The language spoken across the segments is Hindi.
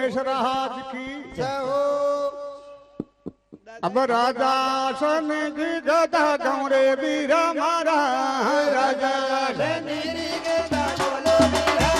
भोगेश राज की जय हो। अब राजा सन की गदा गौरे वीरा मारा राजा सन की गदा बोलो वीरा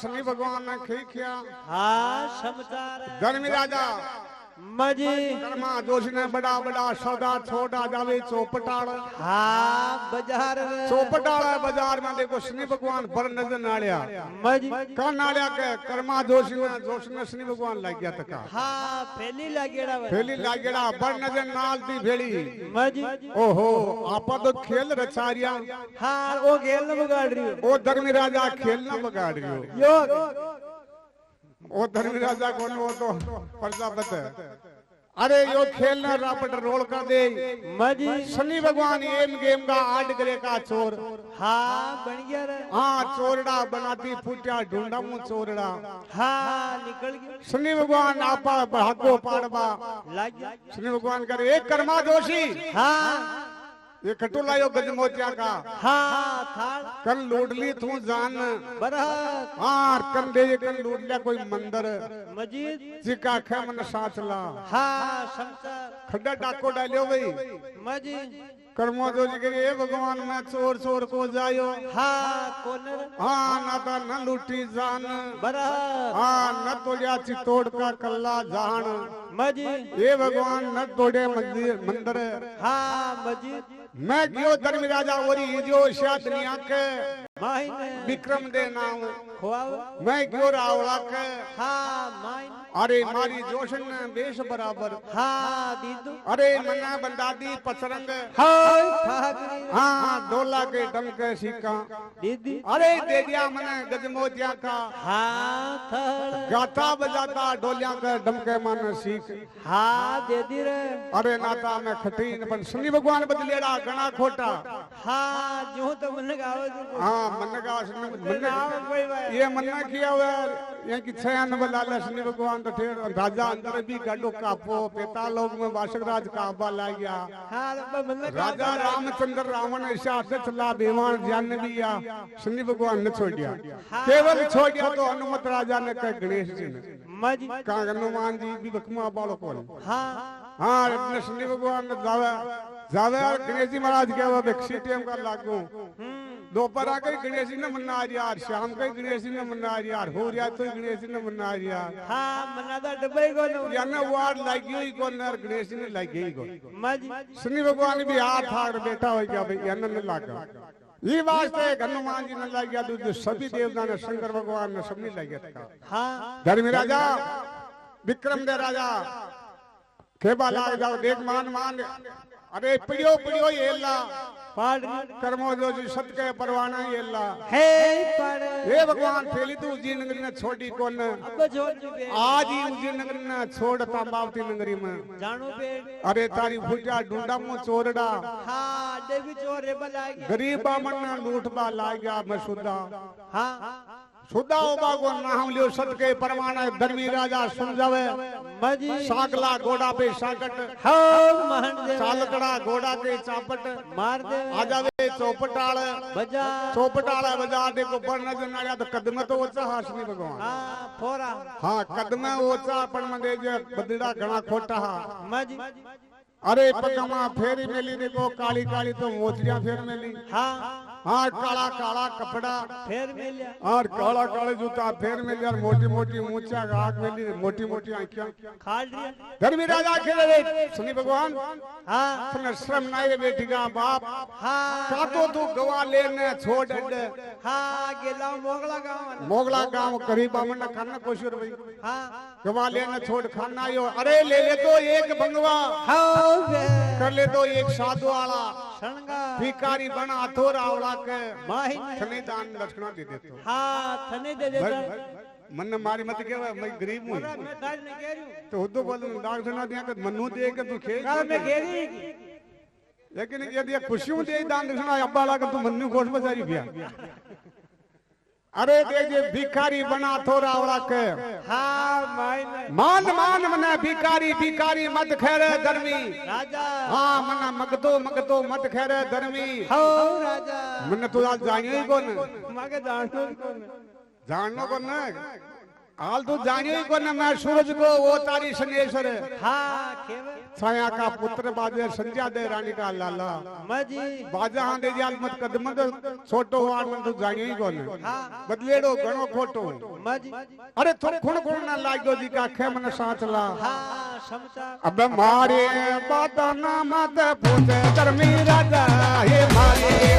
शनि भगवान ने खींचा। हाँ समाचार धर्मी राजा मजी कर्मा जोशी ने बड़ा बड़ा सौदा छोड़ा जावे चौपटाड़। हाँ बाजार चौपटाड़ा बाजार में देखो शनि भगवान पर नजर नालिया मजी का नालिया के कर्मा जोशी ने शनि भगवान लग गया तका। हाँ फैली लागेड़ा बर नजर नाल दी भेड़ी मजी ओहो आपा तो खेल रचारिया। हाँ वो खेल न बगाड़ रही हो ओ धर्मी राजा खेल न बगाड़ रही हो यो ओ धर्मी राजा कौन वो तो प्रजापत है। अरे यो खेलना रापट रोल कर दे मजी शनि भगवान एम गेम का आठ करे का चोर। हाँ बन गया रे हाँ चोरड़ा बनाती फूटिया ढूंढा मुंह चोरड़ा। हाँ निकल गया शनि भगवान आपा भागो पाड़बा लग गया शनि भगवान करे एक कर्मा जोशी हाँ ये खटोलायो गजमोतिया का। हाँ थाल कल लूट ली तू जान बरहत हाँ कल दे कल लूट लिया कोई मंदिर मजीद जिका खे मन साचला। हाँ समाचार खड्डा डाको डालियो भाई मजीद कर्मो जोशी करे ए भगवान मैं चोर चोर को जायो। हाँ कौन हाँ ना तो न लूटी जान बरहत हाँ न तोड़िया चितोड़ का कल्ला जान मजीद ये भगवान न तोड़े मंदिर। हाँ मजीद मैं क्यों धर्मी राजा ओरी जो शायद दुनिया के माहिने विक्रम दे नाम खुआव मैं क्यों रावला के हाँ माहिन अरे मारी जोशन बेश बराबर हाँ दीदू अरे मन्ना बंदादी पचरंग हाय ठाकरी हाँ डोला के डम के सिक्का दीदी अरे दे दिया मने गजमोतिया का। हाँ थड़ गाता बजाता डोलिया के डम के मन सीख हाँ दे दी रे अरे नाता में खटीन पर शनि भगवान बदलेड़ा गणा खोटा। हाँ जो तो मन गावे तो हाँ मन का मन ये मन्ना किया हुआ यहाँ की छह नंबर लाला शनि भगवान तो ठेर राजा अंदर भी गाडो कापो पेता लोग में बाशक राज काबा ला गया। हाँ मन राजा रामचंद्र रावण ऐसा से चला बेमान जान भी या शनि भगवान ने छोड़ दिया केवल छोड़ दिया तो हनुमत राजा ने कहा गणेश जी ने मजी कहा हनुमान जी भी बकमा बालो कौन हाँ हाँ इतने शनि भगवान ने जावे जावे गणेश जी महाराज क्या हुआ बेक्सी टेम का लागू दोपहर आकर गणेश जी ने मना यार शाम का गणेश जी ने मना यार हो रहा तो गणेश जी ने मना यार हाँ मनादा डब्बे को या ना वार्ड लागी हुई कौन यार गणेश जी ने लागी ही कौन मजी शनि भगवान भी हाथ हार बैठा हो गया भाई या ने लागा ये वास्ते हनुमान जी ने लाग गया तो सभी देवता ने शंकर भगवान ने सबने लाग गया। हाँ धर्मी राजा विक्रम दे राजा खेबा लाग जाओ देख मान मान अरे पिड़ियो पिड़ियो येला पाड़ कर्मो जो सत के परवाना येला हे पाड़ हे भगवान पहली तो उज्जैन नगरी ने छोड़ी कौन अब छोड़ चुके आज ही उज्जैन नगरी ने छोड़ तांबावती नगरी में जानो पेड़ अरे तारी फुटिया ढूंढा मुंह चोरड़ा हाँ देवी चोर रे बलागी गरीब बामन ने लूटबा ला गया मैं सुधा हाँ सुधा ओबा को नाम लियो सत के परवाना धर्मी राजा सुन जावे मजी सागला घोड़ा पे साकट हाँ महन दे चालकड़ा घोड़ा के चापट मार दे आ जावे चौपटाल बजा चौपटाल बजा देखो पर नजर ना आया तो कदम तो ओचा हाशनी भगवान हाँ फोरा हाँ कदम ओचा पण मंदे जे बदड़ा घना खोटा हा मजी अरे पगमा फेरी मेली देखो काली काली तो मोतिया फेर मेली हाँ हाँ काला काला कपड़ा फेर मिलिया और काला काले जूता फेर मेली और मोटी मोटी मूछा आग मेली मोटी मोटी आंखियां खाड़ दिया धर्मी राजा खेले रे शनि भगवान हाँ तुमने श्रम नाई बेटी का बाप हाँ का तो तू गवा लेने छोड़ अड्डे हाँ गेला मोगला गांव करीब हमने खाना कोशिश भाई हाँ गवा लेने छोड़ खाना यो अरे ले ले तो एक भंगवा हाँ कर ले तो एक साधु वाला शणगा भिखारी बना तो रावला के माहिन थने दान दक्षिणा दे देतो हाँ थने दे देता मन ने मारी मत के मैं गरीब हूं मैं दाज ने कह रही हूं तो उदो बोल दक्षिणा दिया के मनु दे के तू खेल काल मैं कह रही लेकिन यदि खुशियों दे दान दक्षिणा अब्बा लगा तू मनु खोश बजारी बिया अरे देखिए भिखारी बना तो रावला के हाँ माहिन मान मान मने भिखारी भिखारी मत खेरे धर्मी राजा हाँ मना मगतो मत खेरे धर्मी हो राजा मने तो आज जानियो ही कौन मागे जाननो जाननो कौन हाल तो जानियो को न मैं सूरज को वो तारी सनेश्वर हाँ केवे छाया का पुत्र बाजे संध्या दे रानी का लाला मजी बाजा हाँ दे जाल मत कदम तो छोटो वार मन तो जानियो को न बदलेड़ो घणो खोटो मजी अरे थो खुण खुण ना लागो जी का खे मन साचला हाँ समझा अब मारे बाता ना मत पूछे धर्मी राजा हे मारे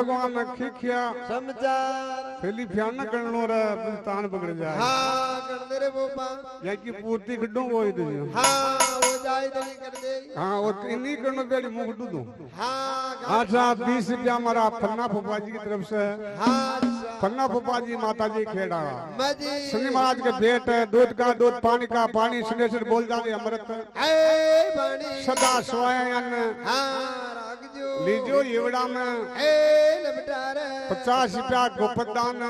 भगवान ने खिया समाचार थैली फ्यान न करनो रे तान पकड़ जाए हाँ कर दे रे बोपा या की पूर्ति खड्डू वो ही तुझे हाँ वो जाए तो नहीं कर दे हाँ वो इन्हीं करनो बेड़ी मुंह खड्डू दूं हाँ अच्छा 20 रुपया हमारा फन्ना फुफा जी की तरफ से हाँ फन्ना फुफा जी माता जी खेड़ा मजी शनि महाराज के बेट दूध का दूध पानी का पानी सुनेश्वर बोल जावे अमृत ए बाणी सदा सोयन हाँ रागजो लीजो येवड़ा में ए लबटार 50 रुपया गोपदान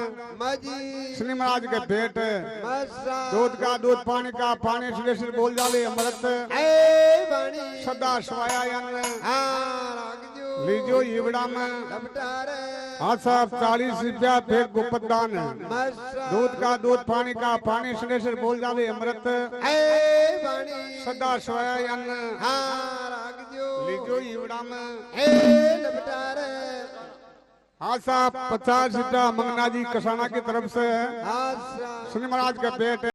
मजी शनि महाराज के बेट मसा दूध का दूध पानी का पानी सुनेश्वर बोल जावे अमृत ए बाणी सदा सोयन हाँ रागजो लीजो येवड़ा में लबटार हाँ साहब 40 रुपया फिर गोपदान मसा दूध का दूध पानी का पानी सुनेश्वर बोल जावे अमृत ए बाणी सदा सोयन हाँ रागजो लीजो येवड़ा में ए लबटार हाँ साहब 50 रुपया मंगना जी कसाना की तरफ से हाँ शनि महाराज के बेट